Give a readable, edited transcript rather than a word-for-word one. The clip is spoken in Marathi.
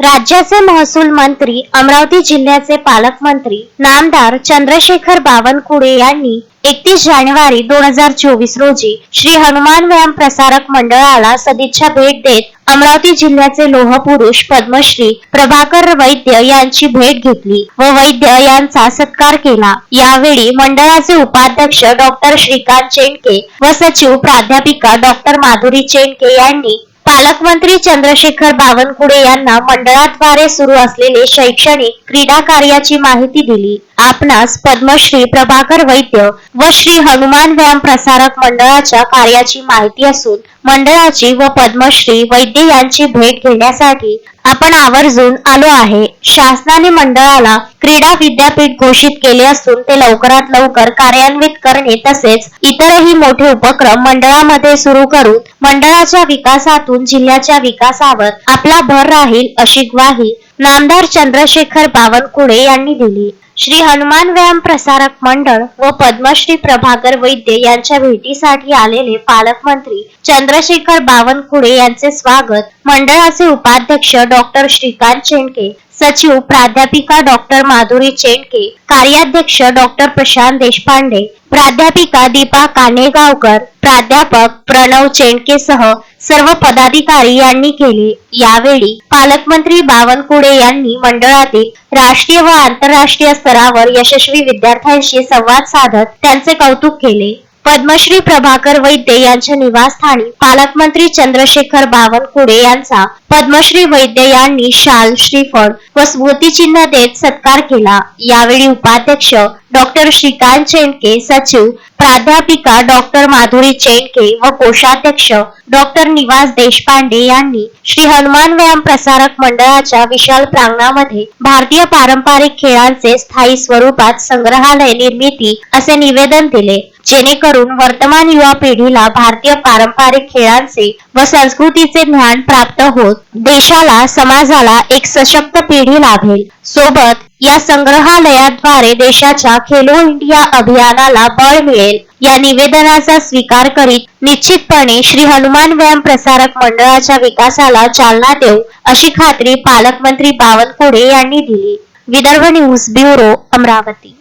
राज्याचे महसूल मंत्री अमरावती जिल्ह्याचे पालकमंत्री नामदार चंद्रशेखर बावनकुळे यांनी 31 जानेवारी 2024 रोजी श्री हनुमान व्यायाम प्रसारक मंडळाला सदिच्छा भेट देत अमरावती जिल्ह्याचे लोहपुरुष पद्मश्री प्रभाकर वैद्य यांची भेट घेतली व वैद्य यांचा सत्कार केला। यावेळी मंडळाचे उपाध्यक्ष डॉक्टर श्रीकांत चेंडके व सचिव प्राध्यापिका डॉक्टर माधुरी चेंडके यांनी पालकमंत्री चंद्रशेखर बावनकुळे यांना मंडळाद्वारे सुरू असलेले शैक्षणिक क्रीडा कार्याची माहिती दिली। आपणास पद्मश्री प्रभाकर वैद्य व श्री हनुमान व्यायाम प्रसारक मंडळाच्या कार्याची माहिती असून मंडळाची व पद्मश्री वैद्य यांची भेट घेण्यासाठी आपण आवर्जून आलो आहे। शासनाने मंडळाला क्रीडा विद्यापीठ घोषित केले असून ते लवकरात लवकर कार्यान्वित करणे तसेच इतरही मोठे उपक्रम मंडळामध्ये सुरू करून मंडळाच्या विकासातून जिल्ह्याच्या विकासावर आपला भर राहील अशी ग्वाही नामदार चंद्रशेखर बावनकुळे यांनी दिली। श्री हनुमान व्यायाम प्रसारक मंडळ व पद्मश्री प्रभाकर वैद्य यांच्या भेटीसाठी आलेले पालकमंत्री चंद्रशेखर बावनकुळे यांचे स्वागत मंडळाचे उपाध्यक्ष डॉक्टर श्रीकांत चेंडके, सचिव प्राध्यापिका डॉक्टर माधुरी चेंडके, कार्याध्यक्ष डॉक्टर प्रशांत देशपांडे, प्राध्यापिका दीपा कानेगावकर, प्राध्यापक प्रणव चेंडके सह सर्व पदाधिकारी यांनी केले। यावेळी पालकमंत्री बावनकुळे यांनी मंडळातील राष्ट्रीय व आंतरराष्ट्रीय स्तरावर यशस्वी विद्यार्थ्यांशी संवाद साधत त्यांचे कौतुक केले। पद्मश्री प्रभाकर वैद्य यांच्या निवासस्थानी पालकमंत्री चंद्रशेखर बावनकुळे यांचा पद्मश्री वैद्य यांनी शाल, श्रीफळ व स्मृतिचिन्ह देत सत्कार केला। यावेळी उपाध्यक्ष डॉक्टर श्रीकांत चेंडके, सचिव प्राध्यापिका डॉक्टर माधुरी चेंडके व कोषाध्यक्ष डॉक्टर निवास देशपांडे यांनी श्री हनुमान व्यायाम प्रसारक मंडळाच्या विशाल प्रांगणामध्ये भारतीय पारंपरिक खेळांचे स्थायी स्वरूपात संग्रहालय निर्मिती असे निवेदन दिले, जेणेकरून वर्तमान युवा पिढीला भारतीय पारंपरिक खेळांचे व संस्कृतीचे ज्ञान प्राप्त होत देशाला समाजाला एक सशक्त पिढी लाभेल। सोबत या संग्रहालयाद्वारे देशाच्या खेलो इंडिया अभियानाला बळ मिळेल। या निवेदनाचा स्वीकार करीत निश्चितपणे श्री हनुमान व्यायाम प्रसारक मंडळाच्या विकासाला चालना देऊ अशी खात्री पालकमंत्री बावनकुळे यांनी दिली। Vidarbha news bureau, Amravati.